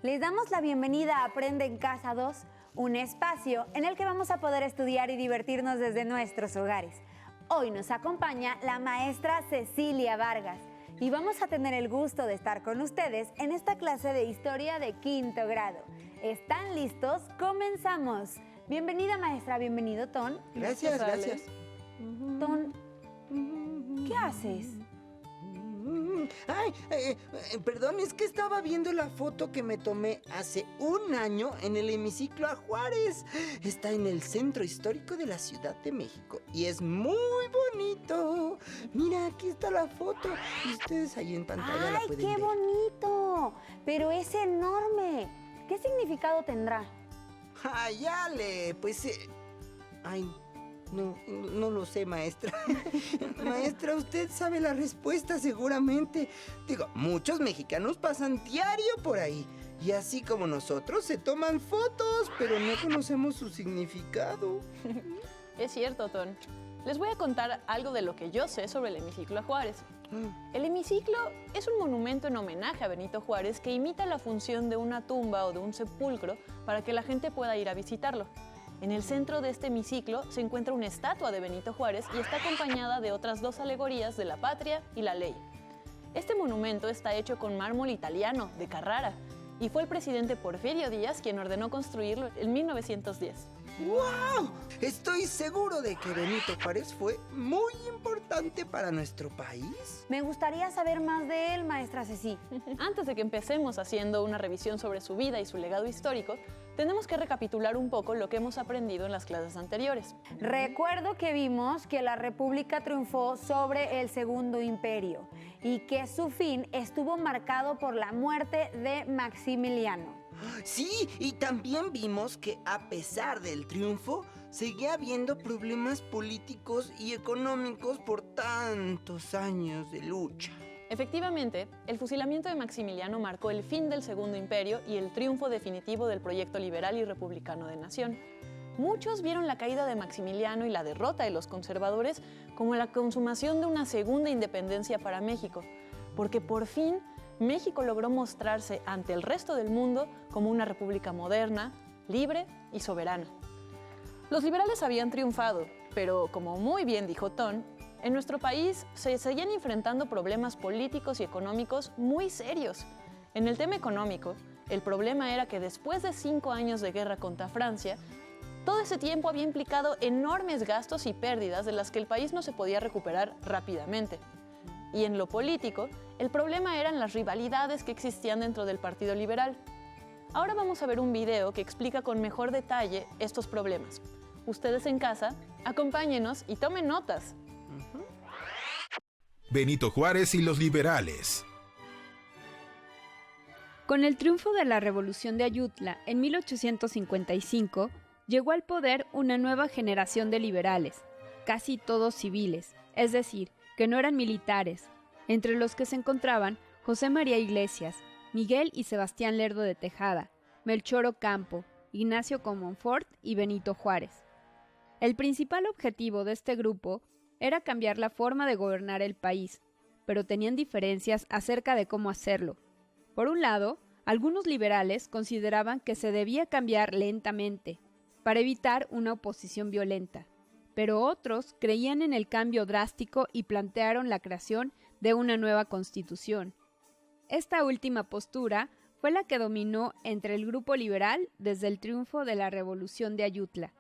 Les damos la bienvenida a Aprende en Casa 2, un espacio en el que vamos a poder estudiar y divertirnos desde nuestros hogares. Hoy nos acompaña la maestra Cecilia Vargas y vamos a tener el gusto de estar con ustedes en esta clase de historia de quinto grado. ¿Están listos? ¡Comenzamos! Bienvenida, maestra. Bienvenido, Ton. Gracias. Ton, ¿qué haces? Perdón, es que estaba viendo la foto que me tomé hace un año en el hemiciclo a Juárez. Está en el centro histórico de la Ciudad de México y es muy bonito. Mira, aquí está la foto y ustedes ahí en pantalla la pueden ver. ¡Ay, qué bonito! Pero es enorme. ¿Qué significado tendrá? ¡Ay, Ale! Pues, no lo sé, maestra. Maestra, usted sabe la respuesta seguramente. Digo, muchos mexicanos pasan diario por ahí. Y así como nosotros, se toman fotos, pero no conocemos su significado. Es cierto, Ton. Les voy a contar algo de lo que yo sé sobre el hemiciclo a Juárez. El hemiciclo es un monumento en homenaje a Benito Juárez que imita la función de una tumba o de un sepulcro para que la gente pueda ir a visitarlo. En el centro de este hemiciclo se encuentra una estatua de Benito Juárez y está acompañada de otras dos alegorías de la patria y la ley. Este monumento está hecho con mármol italiano, de Carrara, y fue el presidente Porfirio Díaz quien ordenó construirlo en 1910. ¡Wow! Estoy seguro de que Benito Juárez fue muy importante para nuestro país. Me gustaría saber más de él, maestra Ceci. Antes de que empecemos haciendo una revisión sobre su vida y su legado histórico, tenemos que recapitular un poco lo que hemos aprendido en las clases anteriores. Recuerdo que vimos que la República triunfó sobre el Segundo Imperio y que su fin estuvo marcado por la muerte de Maximiliano. Sí, y también vimos que a pesar del triunfo, seguía habiendo problemas políticos y económicos por tantos años de lucha. Efectivamente, el fusilamiento de Maximiliano marcó el fin del Segundo Imperio y el triunfo definitivo del proyecto liberal y republicano de nación. Muchos vieron la caída de Maximiliano y la derrota de los conservadores como la consumación de una segunda independencia para México, porque por fin México logró mostrarse ante el resto del mundo como una república moderna, libre y soberana. Los liberales habían triunfado, pero como muy bien dijo Ton, en nuestro país se seguían enfrentando problemas políticos y económicos muy serios. En el tema económico, el problema era que después de 5 años de guerra contra Francia, todo ese tiempo había implicado enormes gastos y pérdidas de las que el país no se podía recuperar rápidamente. Y en lo político, el problema eran las rivalidades que existían dentro del Partido Liberal. Ahora vamos a ver un video que explica con mejor detalle estos problemas. Ustedes en casa, acompáñenos y tomen notas. Benito Juárez y los liberales. Con el triunfo de la Revolución de Ayutla en 1855, llegó al poder una nueva generación de liberales, casi todos civiles, es decir, que no eran militares, entre los que se encontraban José María Iglesias, Miguel y Sebastián Lerdo de Tejada, Melchor Ocampo, Ignacio Comonfort y Benito Juárez. El principal objetivo de este grupo era cambiar la forma de gobernar el país, pero tenían diferencias acerca de cómo hacerlo. Por un lado, algunos liberales consideraban que se debía cambiar lentamente, para evitar una oposición violenta, pero otros creían en el cambio drástico y plantearon la creación de una nueva constitución. Esta última postura fue la que dominó entre el grupo liberal desde el triunfo de la Revolución de Ayutla.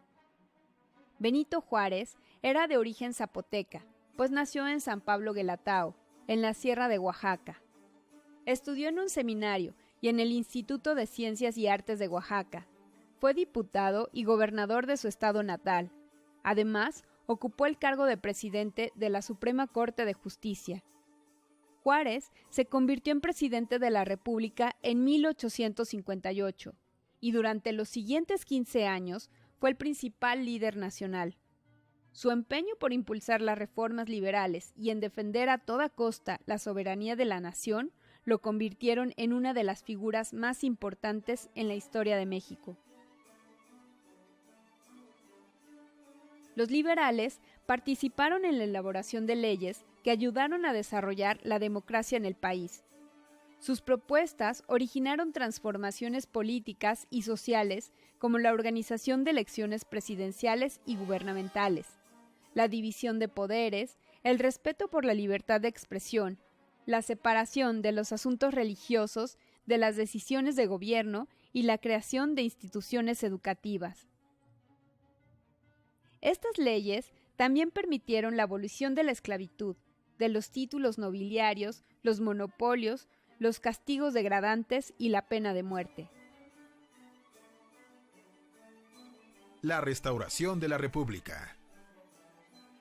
Benito Juárez era de origen zapoteca, pues nació en San Pablo Guelatao, en la Sierra de Oaxaca. Estudió en un seminario y en el Instituto de Ciencias y Artes de Oaxaca. Fue diputado y gobernador de su estado natal. Además, ocupó el cargo de presidente de la Suprema Corte de Justicia. Juárez se convirtió en presidente de la República en 1858 y durante los siguientes 15 años fue el principal líder nacional. Su empeño por impulsar las reformas liberales y en defender a toda costa la soberanía de la nación lo convirtieron en una de las figuras más importantes en la historia de México. Los liberales participaron en la elaboración de leyes que ayudaron a desarrollar la democracia en el país. Sus propuestas originaron transformaciones políticas y sociales como la organización de elecciones presidenciales y gubernamentales, la división de poderes, el respeto por la libertad de expresión, la separación de los asuntos religiosos de las decisiones de gobierno y la creación de instituciones educativas. Estas leyes también permitieron la abolición de la esclavitud, de los títulos nobiliarios, los monopolios, los castigos degradantes y la pena de muerte. La restauración de la República.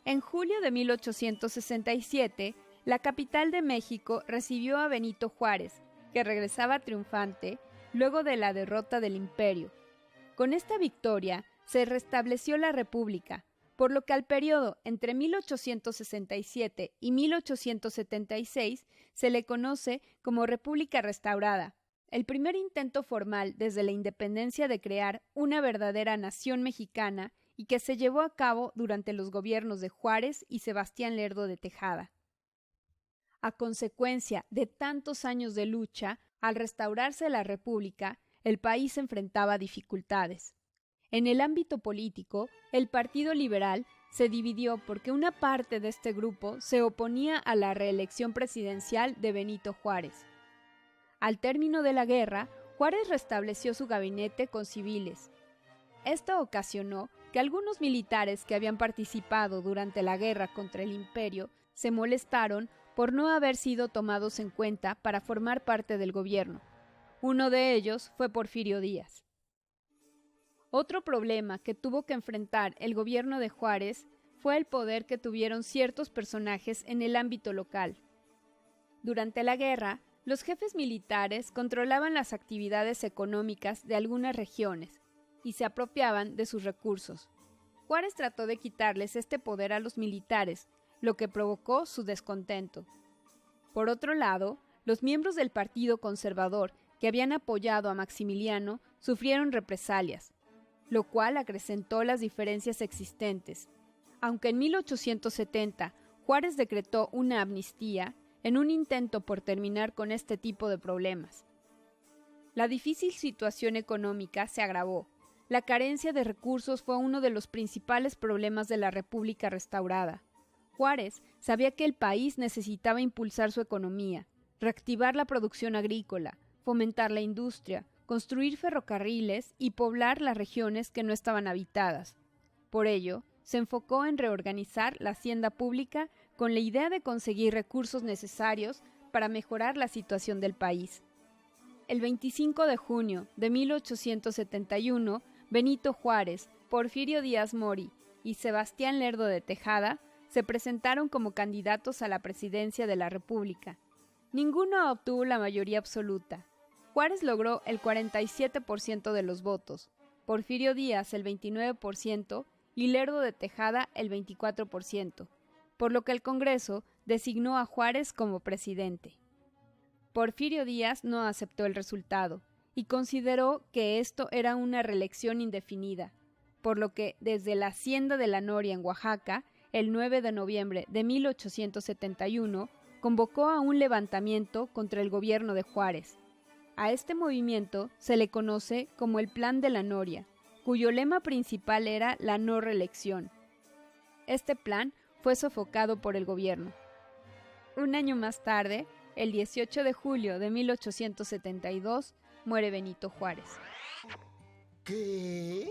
En julio de 1867, la capital de México recibió a Benito Juárez, que regresaba triunfante luego de la derrota del Imperio. Con esta victoria se restableció la República, por lo que al periodo entre 1867 y 1876 se le conoce como República Restaurada, el primer intento formal desde la independencia de crear una verdadera nación mexicana y que se llevó a cabo durante los gobiernos de Juárez y Sebastián Lerdo de Tejada. A consecuencia de tantos años de lucha, al restaurarse la República, el país enfrentaba dificultades. En el ámbito político, el Partido Liberal se dividió porque una parte de este grupo se oponía a la reelección presidencial de Benito Juárez. Al término de la guerra, Juárez restableció su gabinete con civiles. Esto ocasionó que algunos militares que habían participado durante la guerra contra el Imperio se molestaron por no haber sido tomados en cuenta para formar parte del gobierno. Uno de ellos fue Porfirio Díaz. Otro problema que tuvo que enfrentar el gobierno de Juárez fue el poder que tuvieron ciertos personajes en el ámbito local. Durante la guerra, los jefes militares controlaban las actividades económicas de algunas regiones y se apropiaban de sus recursos. Juárez trató de quitarles este poder a los militares, lo que provocó su descontento. Por otro lado, los miembros del Partido Conservador que habían apoyado a Maximiliano sufrieron represalias, lo cual acrecentó las diferencias existentes. Aunque en 1870 Juárez decretó una amnistía, en un intento por terminar con este tipo de problemas. La difícil situación económica se agravó. La carencia de recursos fue uno de los principales problemas de la República restaurada. Juárez sabía que el país necesitaba impulsar su economía, reactivar la producción agrícola, fomentar la industria, construir ferrocarriles y poblar las regiones que no estaban habitadas. Por ello, se enfocó en reorganizar la hacienda pública con la idea de conseguir recursos necesarios para mejorar la situación del país. El 25 de junio de 1871, Benito Juárez, Porfirio Díaz Mori y Sebastián Lerdo de Tejada se presentaron como candidatos a la presidencia de la República. Ninguno obtuvo la mayoría absoluta. Juárez logró el 47% de los votos, Porfirio Díaz el 29% y Lerdo de Tejada el 24%, por lo que el Congreso designó a Juárez como presidente. Porfirio Díaz no aceptó el resultado y consideró que esto era una reelección indefinida, por lo que desde la Hacienda de la Noria en Oaxaca, el 9 de noviembre de 1871, convocó a un levantamiento contra el gobierno de Juárez. A este movimiento se le conoce como el Plan de la Noria, cuyo lema principal era la no reelección. Este plan fue sofocado por el gobierno. Un año más tarde, el 18 de julio de 1872, muere Benito Juárez. ¿Qué?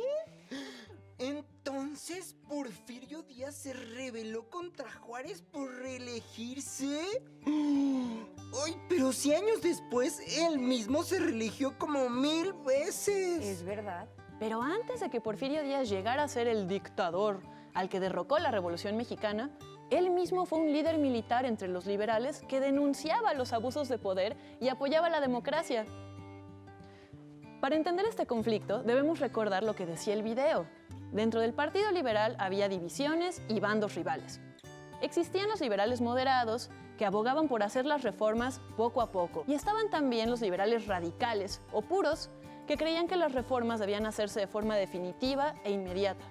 Entonces, ¿Porfirio Díaz se rebeló contra Juárez por reelegirse? ¡Ay, pero si años después él mismo se reeligió como 1000 veces! Es verdad. Pero antes de que Porfirio Díaz llegara a ser el dictador al que derrocó la Revolución Mexicana, él mismo fue un líder militar entre los liberales que denunciaba los abusos de poder y apoyaba la democracia. Para entender este conflicto, debemos recordar lo que decía el video. Dentro del Partido Liberal había divisiones y bandos rivales. Existían los liberales moderados, que abogaban por hacer las reformas poco a poco, y estaban también los liberales radicales o puros, que creían que las reformas debían hacerse de forma definitiva e inmediata.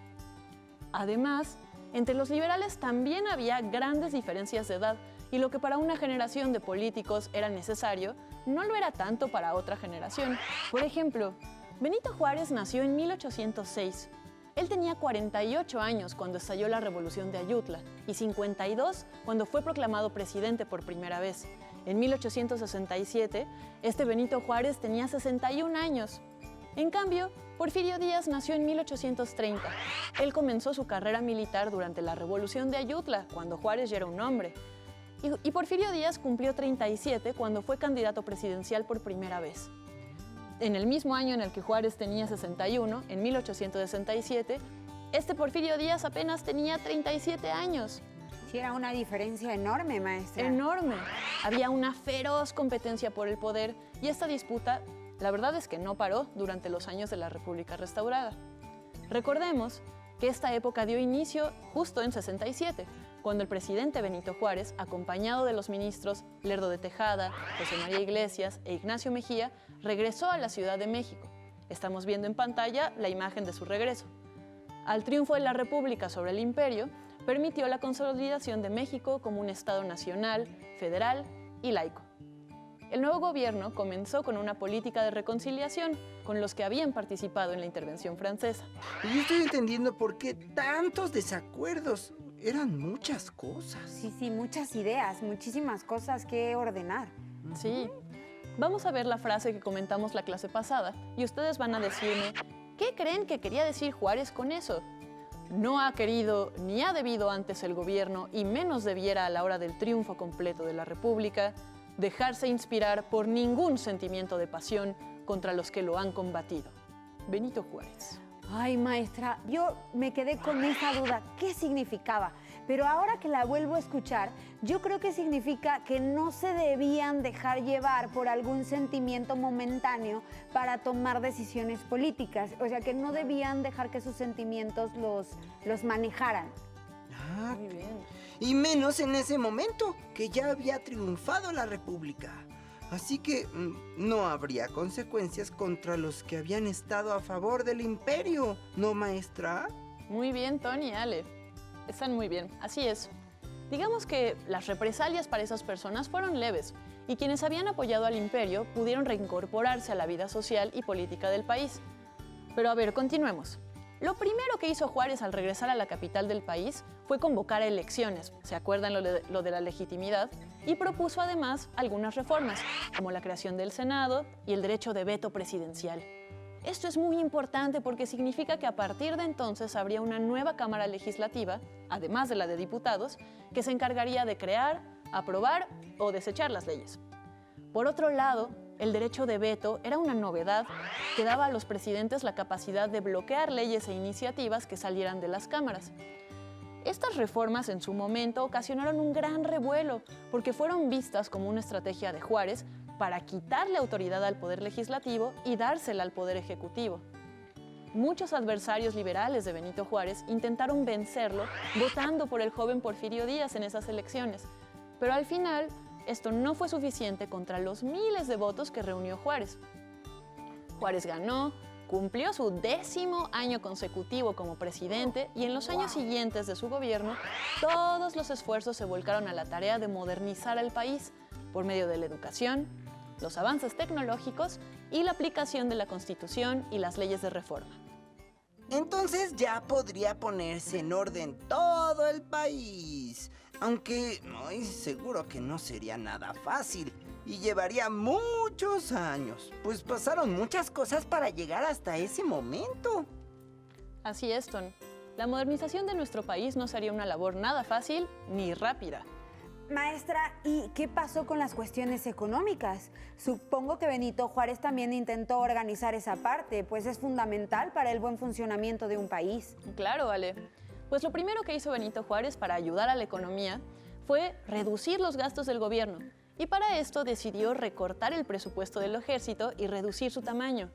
Además, entre los liberales también había grandes diferencias de edad, y lo que para una generación de políticos era necesario, no lo era tanto para otra generación. Por ejemplo, Benito Juárez nació en 1806. Él tenía 48 años cuando estalló la Revolución de Ayutla y 52 cuando fue proclamado presidente por primera vez. En 1867, este Benito Juárez tenía 61 años. En cambio, Porfirio Díaz nació en 1830. Él comenzó su carrera militar durante la Revolución de Ayutla, cuando Juárez ya era un hombre. Y Porfirio Díaz cumplió 37 cuando fue candidato presidencial por primera vez. En el mismo año en el que Juárez tenía 61, en 1867, este Porfirio Díaz apenas tenía 37 años. Sí, era una diferencia enorme, maestra. Enorme. Había una feroz competencia por el poder y esta disputa, la verdad es que no paró durante los años de la República restaurada. Recordemos que esta época dio inicio justo en 67, cuando el presidente Benito Juárez, acompañado de los ministros Lerdo de Tejada, José María Iglesias e Ignacio Mejía, regresó a la Ciudad de México. Estamos viendo en pantalla la imagen de su regreso. Al triunfo de la República sobre el Imperio, permitió la consolidación de México como un Estado nacional, federal y laico. El nuevo gobierno comenzó con una política de reconciliación con los que habían participado en la intervención francesa. Y estoy entendiendo por qué tantos desacuerdos. Eran muchas cosas. Sí, muchas ideas, muchísimas cosas que ordenar. Sí. Vamos a ver la frase que comentamos la clase pasada y ustedes van a decirme, ¿qué creen que quería decir Juárez con eso? No ha querido ni ha debido antes el gobierno, y menos debiera a la hora del triunfo completo de la República, dejarse inspirar por ningún sentimiento de pasión contra los que lo han combatido. Benito Juárez. Ay, maestra, yo me quedé con esa duda. ¿Qué significaba? Pero ahora que la vuelvo a escuchar, yo creo que significa que no se debían dejar llevar por algún sentimiento momentáneo para tomar decisiones políticas. O sea, que no debían dejar que sus sentimientos los manejaran. Ah, Muy bien. y menos en ese momento, que ya había triunfado la República. Así que no habría consecuencias contra los que habían estado a favor del imperio, ¿no, maestra? Muy bien, Tony y Ale. Están muy bien, así es. Digamos que las represalias para esas personas fueron leves y quienes habían apoyado al imperio pudieron reincorporarse a la vida social y política del país. Pero a ver, continuemos. Lo primero que hizo Juárez al regresar a la capital del país fue convocar a elecciones, ¿se acuerdan lo de la legitimidad? Y propuso además algunas reformas, como la creación del Senado y el derecho de veto presidencial. Esto es muy importante porque significa que a partir de entonces habría una nueva Cámara Legislativa, además de la de diputados, que se encargaría de crear, aprobar o desechar las leyes. Por otro lado, el derecho de veto era una novedad que daba a los presidentes la capacidad de bloquear leyes e iniciativas que salieran de las cámaras. Estas reformas en su momento ocasionaron un gran revuelo porque fueron vistas como una estrategia de Juárez para quitarle autoridad al Poder Legislativo y dársela al Poder Ejecutivo. Muchos adversarios liberales de Benito Juárez intentaron vencerlo votando por el joven Porfirio Díaz en esas elecciones, pero al final esto no fue suficiente contra los miles de votos que reunió Juárez. Juárez ganó, cumplió su 10º año consecutivo como presidente y en los años siguientes de su gobierno, todos los esfuerzos se volcaron a la tarea de modernizar al país por medio de la educación, los avances tecnológicos y la aplicación de la Constitución y las leyes de reforma. Entonces ya podría ponerse en orden todo el país. Aunque seguro que no sería nada fácil y llevaría muchos años, pues pasaron muchas cosas para llegar hasta ese momento. Así es, Ton. La modernización de nuestro país no sería una labor nada fácil ni rápida. Maestra, ¿y qué pasó con las cuestiones económicas? Supongo que Benito Juárez también intentó organizar esa parte, pues es fundamental para el buen funcionamiento de un país. Claro, Ale. Pues lo primero que hizo Benito Juárez para ayudar a la economía fue reducir los gastos del gobierno. Y para esto decidió recortar el presupuesto del ejército y reducir su tamaño.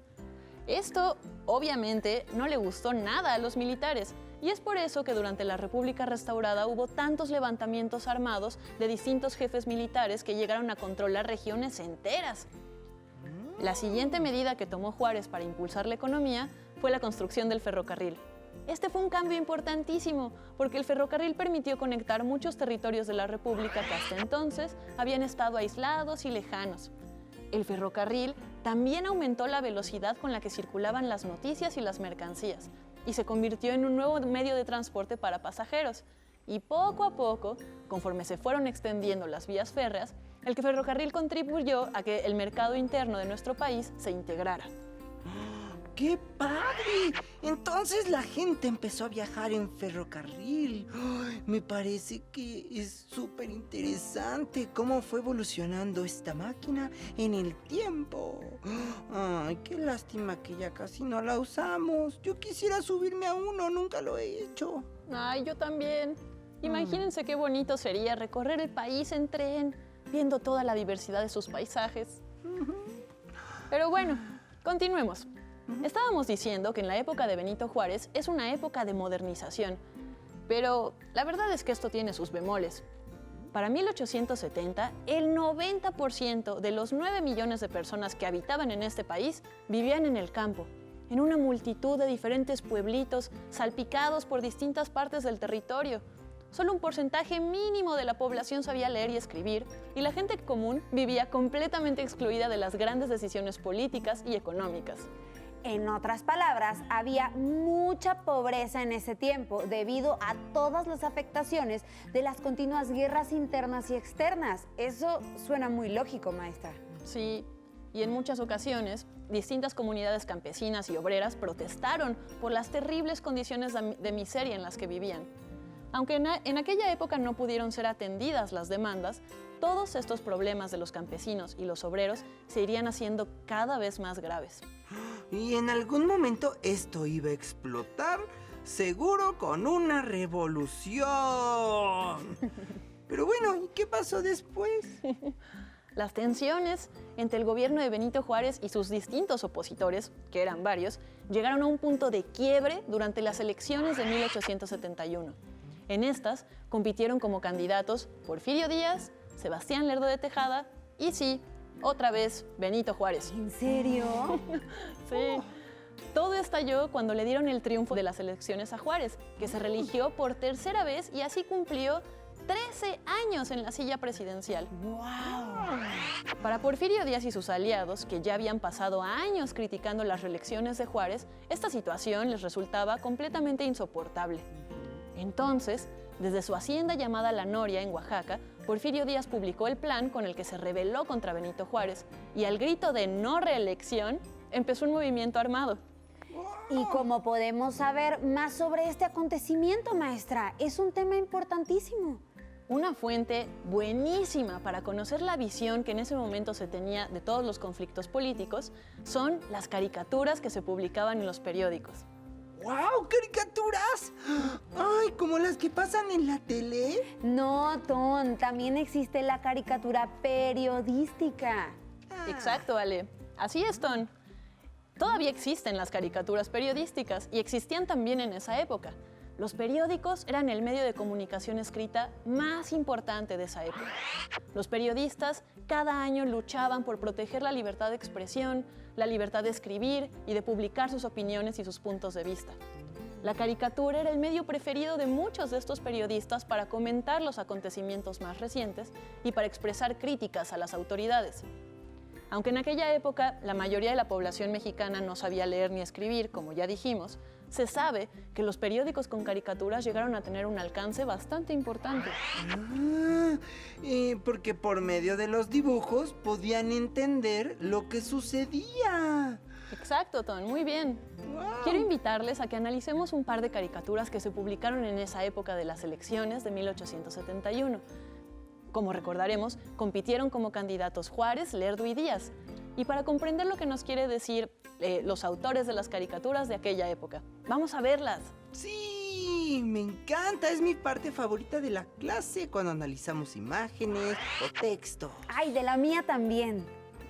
Esto, obviamente, no le gustó nada a los militares. Y es por eso que durante la República restaurada hubo tantos levantamientos armados de distintos jefes militares que llegaron a controlar regiones enteras. La siguiente medida que tomó Juárez para impulsar la economía fue la construcción del ferrocarril. Este fue un cambio importantísimo porque el ferrocarril permitió conectar muchos territorios de la República que hasta entonces habían estado aislados y lejanos. El ferrocarril también aumentó la velocidad con la que circulaban las noticias y las mercancías y se convirtió en un nuevo medio de transporte para pasajeros. Y poco a poco, conforme se fueron extendiendo las vías férreas, el ferrocarril contribuyó a que el mercado interno de nuestro país se integrara. ¡Qué padre! Entonces la gente empezó a viajar en ferrocarril. ¡Ay! Me parece que es súper interesante cómo fue evolucionando esta máquina en el tiempo. ¡Ay, qué lástima que ya casi no la usamos! Yo quisiera subirme a uno, nunca lo he hecho. Ay, yo también. Imagínense qué bonito sería recorrer el país en tren, viendo toda la diversidad de sus paisajes. Pero bueno, continuemos. Estábamos diciendo que en la época de Benito Juárez es una época de modernización, pero la verdad es que esto tiene sus bemoles. Para 1870, el 90% de los 9 millones de personas que habitaban en este país vivían en el campo, en una multitud de diferentes pueblitos salpicados por distintas partes del territorio. Solo un porcentaje mínimo de la población sabía leer y escribir, y la gente común vivía completamente excluida de las grandes decisiones políticas y económicas. En otras palabras, había mucha pobreza en ese tiempo debido a todas las afectaciones de las continuas guerras internas y externas. Eso suena muy lógico, maestra. Sí, y en muchas ocasiones, distintas comunidades campesinas y obreras protestaron por las terribles condiciones de miseria en las que vivían. Aunque en aquella época no pudieron ser atendidas las demandas, todos estos problemas de los campesinos y los obreros se irían haciendo cada vez más graves. Y en algún momento esto iba a explotar, seguro con una revolución. Pero bueno, ¿y qué pasó después? Las tensiones entre el gobierno de Benito Juárez y sus distintos opositores, que eran varios, llegaron a un punto de quiebre durante las elecciones de 1871. En estas compitieron como candidatos Porfirio Díaz, Sebastián Lerdo de Tejada y sí, otra vez Benito Juárez. ¿En serio? Sí. Todo estalló cuando le dieron el triunfo de las elecciones a Juárez, que se reeligió por tercera vez y así cumplió 13 años en la silla presidencial. ¡Wow! Para Porfirio Díaz y sus aliados, que ya habían pasado años criticando las reelecciones de Juárez, esta situación les resultaba completamente insoportable. Entonces, desde su hacienda llamada La Noria, en Oaxaca, Porfirio Díaz publicó el plan con el que se rebeló contra Benito Juárez y al grito de no reelección, empezó un movimiento armado. ¿Y cómo podemos saber más sobre este acontecimiento, maestra? Es un tema importantísimo. Una fuente buenísima para conocer la visión que en ese momento se tenía de todos los conflictos políticos son las caricaturas que se publicaban en los periódicos. ¡Wow! ¡Caricaturas! ¡Ay, como las que pasan en la tele! No, Ton, también existe la caricatura periodística. Exacto, Ale. Así es, Ton. Todavía existen las caricaturas periodísticas y existían también en esa época. Los periódicos eran el medio de comunicación escrita más importante de esa época. Los periodistas cada año luchaban por proteger la libertad de expresión, la libertad de escribir y de publicar sus opiniones y sus puntos de vista. La caricatura era el medio preferido de muchos de estos periodistas para comentar los acontecimientos más recientes y para expresar críticas a las autoridades. Aunque en aquella época la mayoría de la población mexicana no sabía leer ni escribir, como ya dijimos, se sabe que los periódicos con caricaturas llegaron a tener un alcance bastante importante. Porque por medio de los dibujos podían entender lo que sucedía. Exacto, Ton, muy bien. Wow. Quiero invitarles a que analicemos un par de caricaturas que se publicaron en esa época de las elecciones de 1871. Como recordaremos, compitieron como candidatos Juárez, Lerdo y Díaz. Y para comprender lo que nos quiere decir los autores de las caricaturas de aquella época, vamos a verlas. Sí, me encanta. Es mi parte favorita de la clase cuando analizamos imágenes o texto. Ay, de la mía también.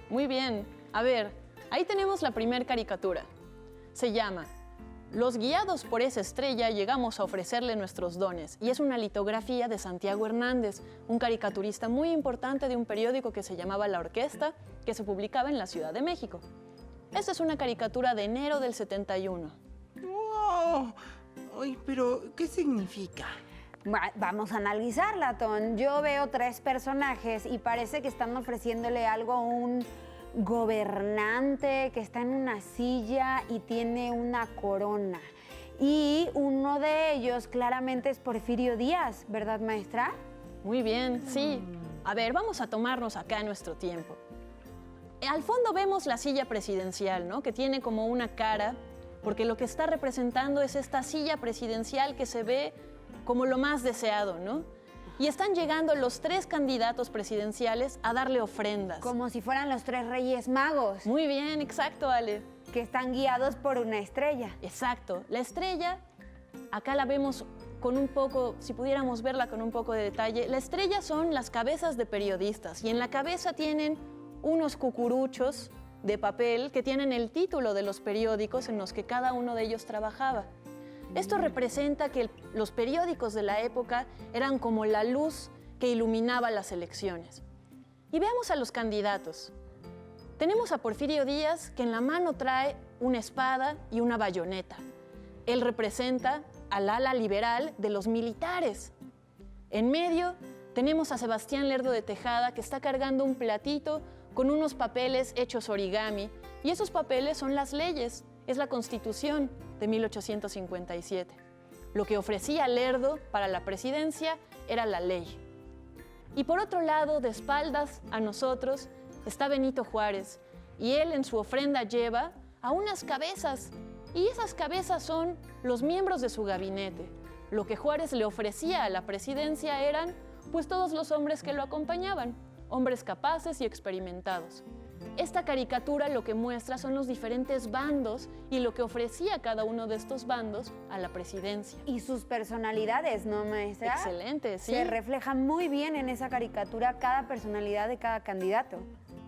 Muy bien. A ver, ahí tenemos la primer caricatura. Se llama Los guiados por esa estrella llegamos a ofrecerle nuestros dones, y es una litografía de Santiago Hernández, un caricaturista muy importante de un periódico que se llamaba La Orquesta, que se publicaba en la Ciudad de México. Esta es una caricatura de enero del 71. ¡Wow! Ay, pero ¿qué significa? Vamos a analizarla, Ton. Yo veo 3 personajes y parece que están ofreciéndole algo a un gobernante que está en una silla y tiene una corona. Y uno de ellos claramente es Porfirio Díaz, ¿verdad, maestra? Muy bien, sí. A ver, vamos a tomarnos acá nuestro tiempo. Al fondo vemos la silla presidencial, ¿no? Que tiene como una cara, porque lo que está representando es esta silla presidencial que se ve como lo más deseado, ¿no? Y están llegando los 3 candidatos presidenciales a darle ofrendas. Como si fueran los 3 Reyes Magos, Muy bien, exacto, Ale. que están guiados por una estrella. Exacto. La estrella, acá la vemos con un poco, si pudiéramos verla con un poco de detalle, la estrella son las cabezas de periodistas y en la cabeza tienen unos cucuruchos de papel que tienen el título de los periódicos en los que cada uno de ellos trabajaba. Esto representa que los periódicos de la época eran como la luz que iluminaba las elecciones. Y veamos a los candidatos. Tenemos a Porfirio Díaz, que en la mano trae una espada y una bayoneta. Él representa al ala liberal de los militares. En medio tenemos a Sebastián Lerdo de Tejada, que está cargando un platito con unos papeles hechos origami, y esos papeles son las leyes, es la Constitución de 1857. Lo que ofrecía Lerdo para la presidencia era la ley. Y por otro lado, de espaldas a nosotros, está Benito Juárez, y él en su ofrenda lleva a unas cabezas, y esas cabezas son los miembros de su gabinete. Lo que Juárez le ofrecía a la presidencia eran, pues, todos los hombres que lo acompañaban, hombres capaces y experimentados. Esta caricatura lo que muestra son los diferentes bandos y lo que ofrecía cada uno de estos bandos a la presidencia. Y sus personalidades, ¿no, maestra? Excelente, sí. Se refleja muy bien en esa caricatura cada personalidad de cada candidato.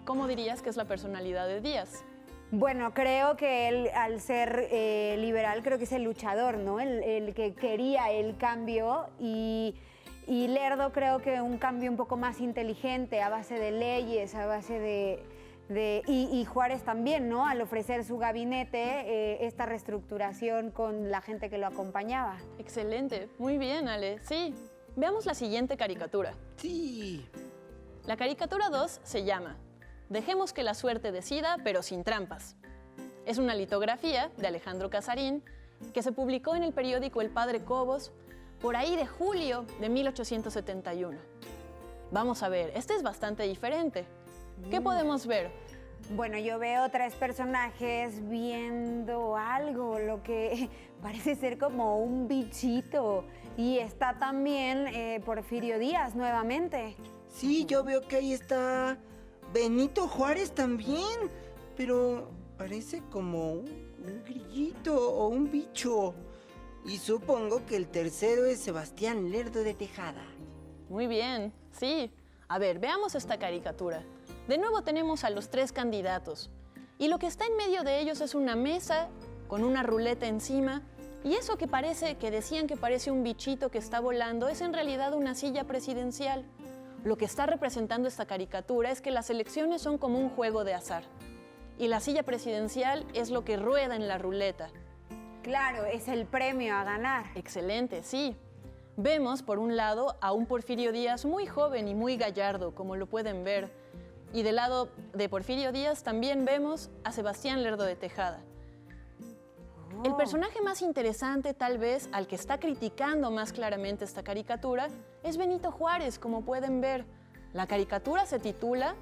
¿Cómo dirías que es la personalidad de Díaz? Bueno, creo que él, al ser liberal, creo que es el luchador, ¿no? El que quería el cambio y Lerdo creo que un cambio un poco más inteligente, a base de leyes, a base y Juárez también, ¿no? Al ofrecer su gabinete, esta reestructuración con la gente que lo acompañaba. Excelente, muy bien, Ale, sí. Veamos la siguiente caricatura. Sí. La caricatura 2 se llama Dejemos que la suerte decida, pero sin trampas. Es una litografía de Alejandro Casarín que se publicó en el periódico El Padre Cobos por ahí de julio de 1871. Vamos a ver, este es bastante diferente. ¿Qué podemos ver? Bueno, yo veo 3 personajes viendo algo, lo que parece ser como un bichito. Y está también Porfirio Díaz nuevamente. Sí, yo veo que ahí está Benito Juárez también, pero parece como un grillito o un bicho. Y supongo que el tercero es Sebastián Lerdo de Tejada. Muy bien, sí. A ver, veamos esta caricatura. De nuevo tenemos a los 3 candidatos. Y lo que está en medio de ellos es una mesa con una ruleta encima. Y eso que decían que parece un bichito que está volando, es en realidad una silla presidencial. Lo que está representando esta caricatura es que las elecciones son como un juego de azar. Y la silla presidencial es lo que rueda en la ruleta. Claro, es el premio a ganar. Excelente, sí. Vemos, por un lado, a un Porfirio Díaz muy joven y muy gallardo, como lo pueden ver. Y del lado de Porfirio Díaz también vemos a Sebastián Lerdo de Tejada. El personaje más interesante, tal vez, al que está criticando más claramente esta caricatura, es Benito Juárez, como pueden ver. La caricatura se titula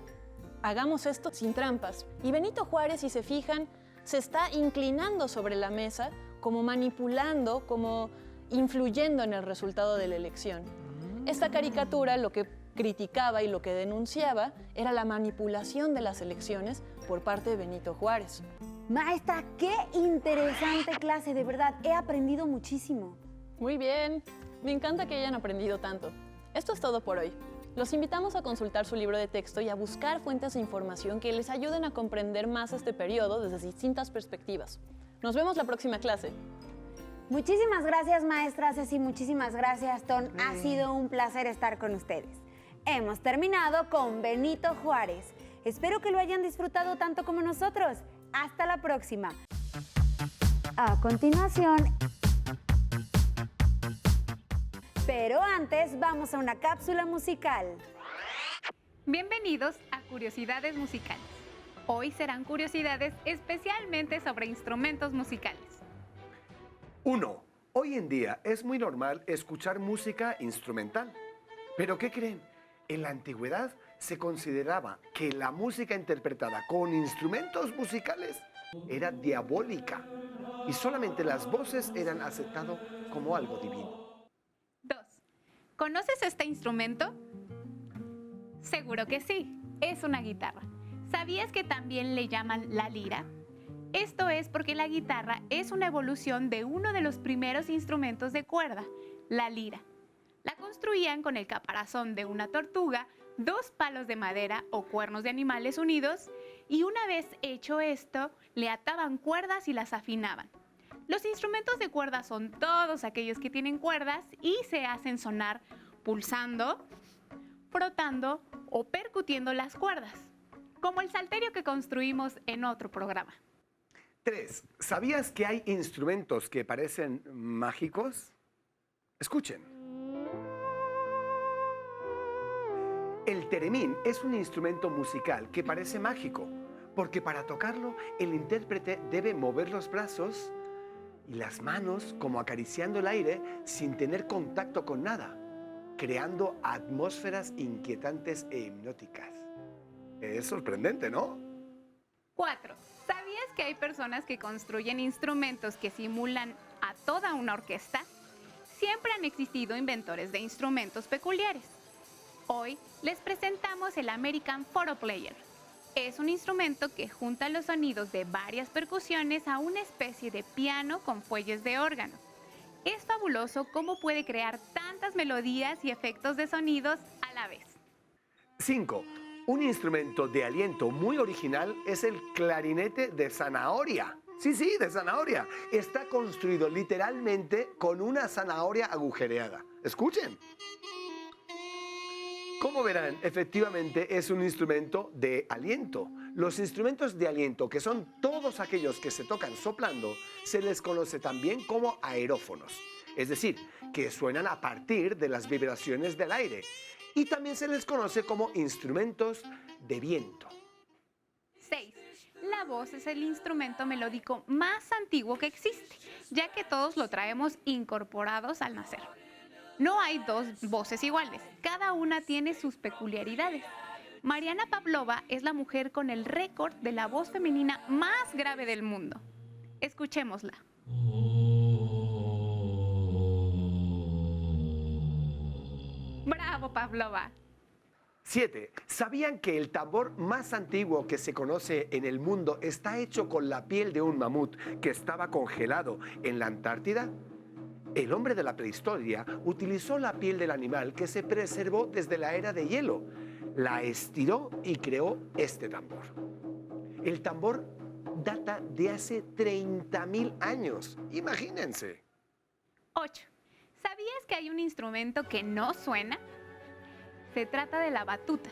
Hagamos esto sin trampas. Y Benito Juárez, si se fijan, se está inclinando sobre la mesa, como manipulando, como influyendo en el resultado de la elección. Esta caricatura lo que criticaba y lo que denunciaba era la manipulación de las elecciones por parte de Benito Juárez. Maestra, qué interesante clase, de verdad, he aprendido muchísimo. Muy bien, me encanta que hayan aprendido tanto. Esto es todo por hoy. Los invitamos a consultar su libro de texto y a buscar fuentes de información que les ayuden a comprender más este periodo desde distintas perspectivas. Nos vemos la próxima clase. Muchísimas gracias, maestra Ceci, muchísimas gracias, Ton. Ha sido un placer estar con ustedes. Hemos terminado con Benito Juárez. Espero que lo hayan disfrutado tanto como nosotros. Hasta la próxima. A continuación, Pero antes vamos a una cápsula musical. Bienvenidos a Curiosidades Musicales. Hoy serán curiosidades especialmente sobre instrumentos musicales. 1. Hoy en día es muy normal escuchar música instrumental. ¿Pero qué creen? En la antigüedad se consideraba que la música interpretada con instrumentos musicales era diabólica y solamente las voces eran aceptadas como algo divino. 2. ¿Conoces este instrumento? Seguro que sí, es una guitarra. ¿Sabías que también le llaman la lira? Esto es porque la guitarra es una evolución de uno de los primeros instrumentos de cuerda, la lira. La construían con el caparazón de una tortuga, 2 palos de madera o cuernos de animales unidos, y una vez hecho esto, le ataban cuerdas y las afinaban. Los instrumentos de cuerda son todos aquellos que tienen cuerdas y se hacen sonar pulsando, frotando o percutiendo las cuerdas, como el salterio que construimos en otro programa. 3. ¿Sabías que hay instrumentos que parecen mágicos? Escuchen. El teremín es un instrumento musical que parece mágico, porque para tocarlo el intérprete debe mover los brazos y las manos como acariciando el aire sin tener contacto con nada, creando atmósferas inquietantes e hipnóticas. Es sorprendente, ¿no? 4. ¿Sabías que hay personas que construyen instrumentos que simulan a toda una orquesta? Siempre han existido inventores de instrumentos peculiares. Hoy les presentamos el American Photoplayer. Es un instrumento que junta los sonidos de varias percusiones a una especie de piano con fuelles de órgano. Es fabuloso cómo puede crear tantas melodías y efectos de sonidos a la vez. 5. Un instrumento de aliento muy original es el clarinete de zanahoria. Sí, de zanahoria. Está construido literalmente con una zanahoria agujereada. Escuchen. Como verán, efectivamente es un instrumento de aliento. Los instrumentos de aliento, que son todos aquellos que se tocan soplando, se les conoce también como aerófonos. Es decir, que suenan a partir de las vibraciones del aire. Y también se les conoce como instrumentos de viento. 6. La voz es el instrumento melódico más antiguo que existe, ya que todos lo traemos incorporados al nacer. No hay 2 voces iguales, cada una tiene sus peculiaridades. Mariana Pavlova es la mujer con el récord de la voz femenina más grave del mundo. Escuchémosla. ¡Bravo, Pavlova! 7. ¿Sabían que el tambor más antiguo que se conoce en el mundo está hecho con la piel de un mamut que estaba congelado en la Antártida? El hombre de la prehistoria utilizó la piel del animal que se preservó desde la era de hielo, la estiró y creó este tambor. El tambor data de hace 30.000 años. Imagínense. 8. ¿Sabías que hay un instrumento que no suena? Se trata de la batuta.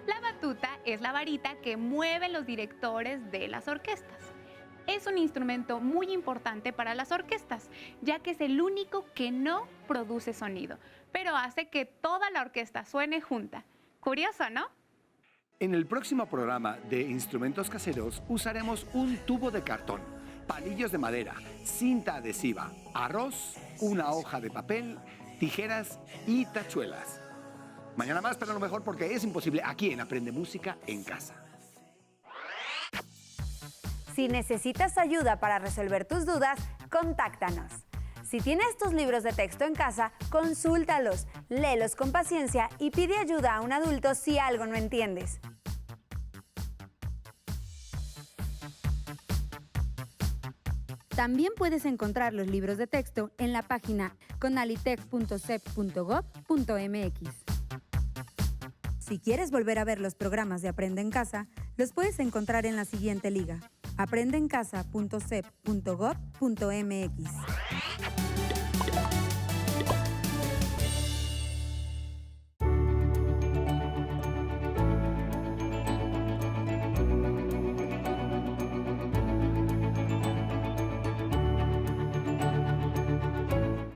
La batuta es la varita que mueven los directores de las orquestas. Es un instrumento muy importante para las orquestas, ya que es el único que no produce sonido, pero hace que toda la orquesta suene junta. Curioso, ¿no? En el próximo programa de Instrumentos Caseros usaremos un tubo de cartón, palillos de madera, cinta adhesiva, arroz, una hoja de papel, tijeras y tachuelas. Mañana más, pero a lo mejor porque es imposible aquí en Aprende Música en Casa. Si necesitas ayuda para resolver tus dudas, contáctanos. Si tienes tus libros de texto en casa, consúltalos, léelos con paciencia y pide ayuda a un adulto si algo no entiendes. También puedes encontrar los libros de texto en la página conalitech.cep.gov.mx. Si quieres volver a ver los programas de Aprende en Casa, los puedes encontrar en la siguiente liga: aprendeencasa.cep.gov.mx.